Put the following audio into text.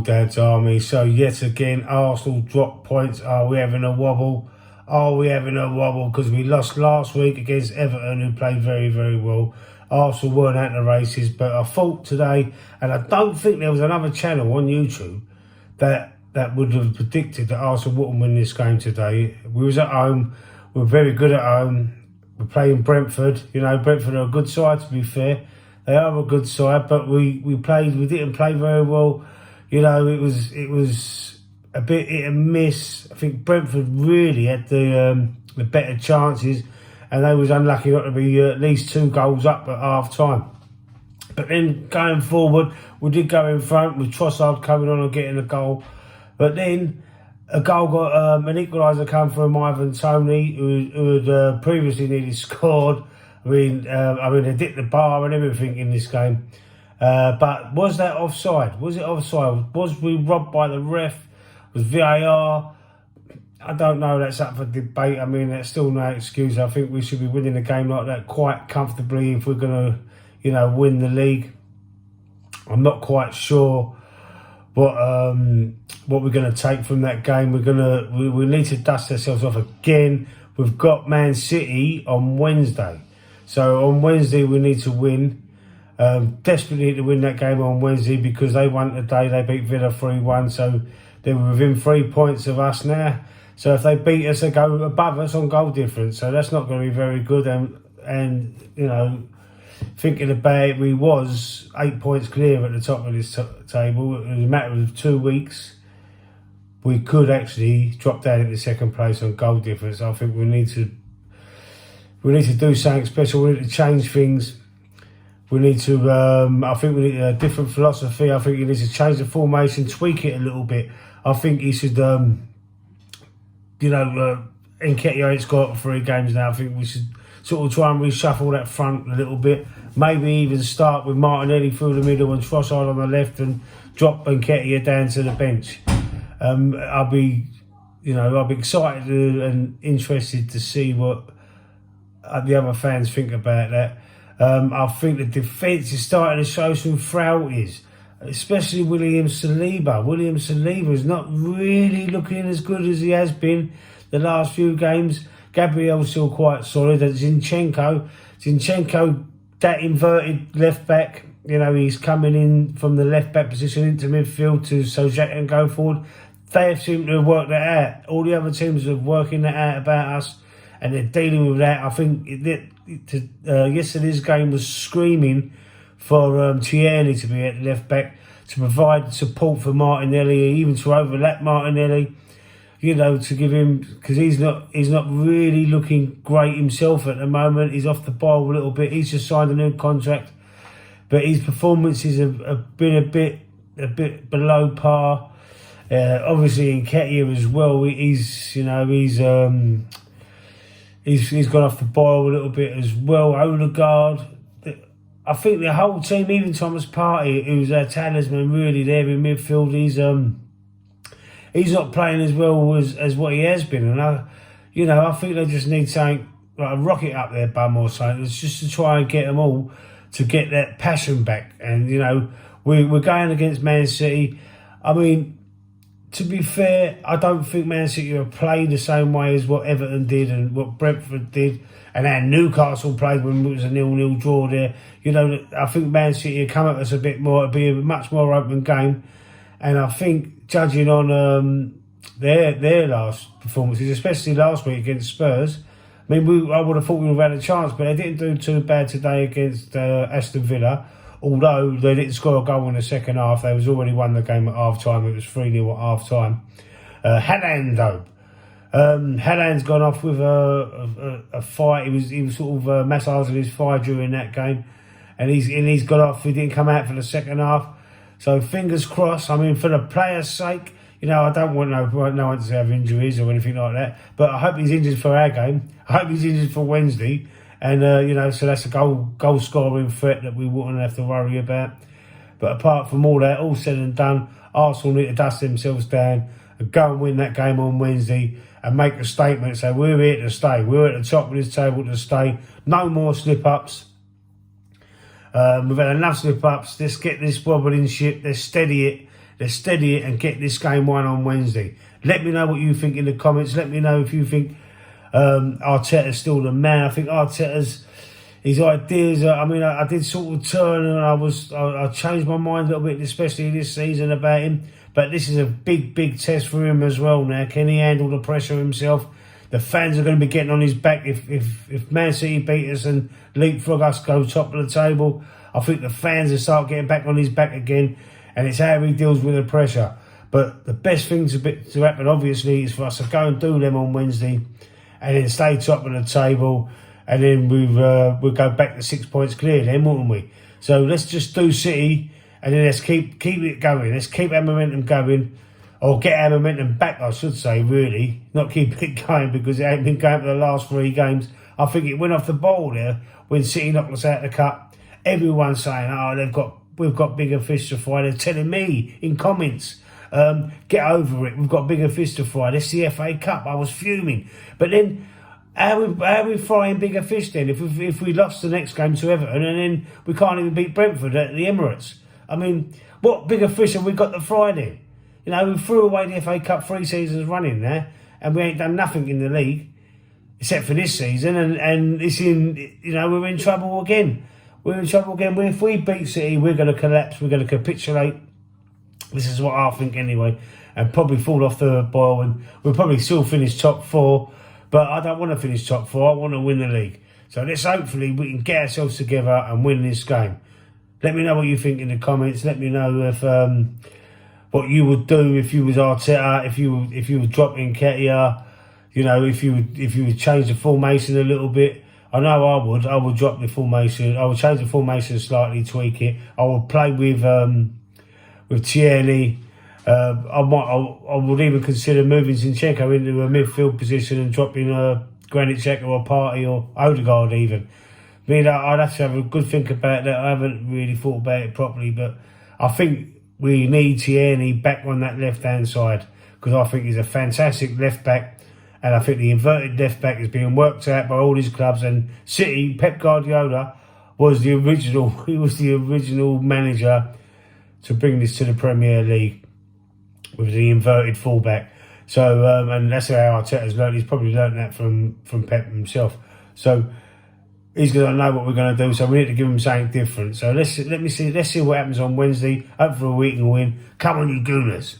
Dad's Army. So yet again, Arsenal drop points. Are we having a wobble? Are we having a wobble? Because we lost last week against Everton, who played very, very well. Arsenal weren't at the races, but I thought today, and I don't think there was another channel on YouTube that would have predicted that Arsenal wouldn't win this game today. We was at home. We're very good at home. We're playing Brentford. You know, Brentford are a good side, to be fair. They are a good side, but we didn't play very well. You know, it was a bit hit and miss. I think Brentford really had the better chances, and they was unlucky not to be at least 2 goals up at half time. But then going forward, we did go in front with Trossard coming on and getting a goal. But then a goal got an equaliser come from Ivan Toney, who had previously nearly scored. I mean, they hit the bar and everything in this game. But was that offside? Was it offside? Was we robbed by the ref? Was VAR? I don't know. That's up for debate. I mean, that's still no excuse. I think we should be winning a game like that quite comfortably if we're going to, you know, win the league. I'm not quite sure what we're going to take from that game. We need to dust ourselves off again. We've got Man City on Wednesday. So on Wednesday we need to win. Desperately need to win that game on Wednesday because they won today. They beat Villa 3-1. So they're within 3 points of us now. So if they beat us, they go above us on goal difference. So that's not going to be very good. And you know, thinking about it, we was 8 points clear at the top of this table. In a matter of 2 weeks, we could actually drop down into second place on goal difference. I think we need to do something special. We need to change things. We need to, I think we need a different philosophy. I think he needs to change the formation, tweak it a little bit. I think he should, Nketiah, it's got 3 games now. I think we should sort of try and reshuffle that front a little bit. Maybe even start with Martinelli through the middle and Trossard on the left and drop Nketiah down to the bench. I'll be excited and interested to see what the other fans think about that. I think the defence is starting to show some frailties, especially William Saliba. William Saliba is not really looking as good as he has been the last few games. Gabriel's still quite solid. And Zinchenko, that inverted left back, you know, he's coming in from the left back position into midfield to Sojak and go forward. They seem to have worked that out. All the other teams are working that out about us, and they're dealing with that. I think yesterday's game was screaming for Tierney to be at left back to provide support for Martinelli, even to overlap Martinelli. You know, to give him, because he's not really looking great himself at the moment. He's off the ball a little bit. He's just signed a new contract, but his performances have been a bit below par. Obviously, Nketiah as well. He's gone off the boil a little bit as well. Odegaard, I think the whole team, even Thomas Partey, who's our talisman really there in midfield, he's not playing as well as what he has been. And I think they just need something like a rocket up their bum or something. It's just to try and get them all to get that passion back. And you know, we're going against Man City. I mean, to be fair, I don't think Man City will play the same way as what Everton did and what Brentford did and how Newcastle played when it was a 0-0 draw there. You know, I think Man City will come at us a bit more. It'll be a much more open game. And I think, judging on their last performances, especially last week against Spurs, I mean, I would have thought we would have had a chance, but they didn't do too bad today against Aston Villa. Although they didn't score a goal in the second half, they was already won the game at half time. It was 3-0 at half time. Haaland though, Haaland's gone off with a fight. He was sort of massaging his thigh during that game, and he's gone off. He didn't come out for the second half. So fingers crossed. I mean, for the players' sake, you know, I don't want no one to have injuries or anything like that. But I hope he's injured for our game. I hope he's injured for Wednesday. And, so that's a goal scoring threat that we wouldn't have to worry about. But apart from all that, all said and done, Arsenal need to dust themselves down and go and win that game on Wednesday and make a statement. Say, we're here to stay. We're at the top of this table to stay. No more slip-ups. We've had enough slip-ups. Let's get this wobbling ship. Let's steady it. Let's steady it and get this game won on Wednesday. Let me know what you think in the comments. Let me know if you think Arteta's still the man. I think Arteta's his ideas. I did sort of turn and I changed my mind a little bit, especially this season about him. But this is a big test for him as well. Now, can he handle the pressure himself? The fans are going to be getting on his back if Man City beat us and leapfrog us, go top of the table. I think the fans will start getting back on his back again, and it's how he deals with the pressure. But the best thing to happen, obviously, is for us to go and do them on Wednesday, and then stay top of the table, and then we'll go back to 6 points clear then, wouldn't we? So let's just do City, and then let's keep it going. Let's keep our momentum going. Or get our momentum back, I should say, really. Not keep it going, because it ain't been going for the last 3 games. I think it went off the ball there when City knocked us out of the cup. Everyone's saying, we've got bigger fish to fry. They're telling me in comments, get over it. We've got bigger fish to fry. This is the FA Cup. I was fuming. But then, how are we frying bigger fish then? If we lost the next game to Everton and then we can't even beat Brentford at the Emirates? I mean, what bigger fish have we got to fry then? You know, we threw away the FA Cup 3 seasons running there, and we ain't done nothing in the league, except for this season, and it's we're in trouble again. We're in trouble again. If we beat City, we're going to collapse, we're going to capitulate. This is what I think anyway, and probably fall off the boil, and we'll probably still finish top 4, but I don't want to finish top 4, I want to win the league. So hopefully we can get ourselves together and win this game. Let me know what you think in the comments. Let me know if what you would do if you was Arteta, if you were dropping Ketia, if you would change the formation a little bit. I know I would drop the formation. I would change the formation slightly, tweak it. I would play with Tierney. I would even consider moving Zinchenko into a midfield position and dropping Granit Xhaka or Partey or Odegaard even. I mean, I'd have to have a good think about that. I haven't really thought about it properly, but I think we need Tierney back on that left-hand side, because I think he's a fantastic left-back, and I think the inverted left-back is being worked out by all these clubs. And City, Pep Guardiola was the original. He was the original manager to bring this to the Premier League with the inverted fullback. So and that's how Arteta's learned. He's probably learned that from Pep himself. So he's going to know what we're going to do, so we need to give him something different. So let's see what happens on Wednesday. Hopefully we can win. Come on, you Gooners.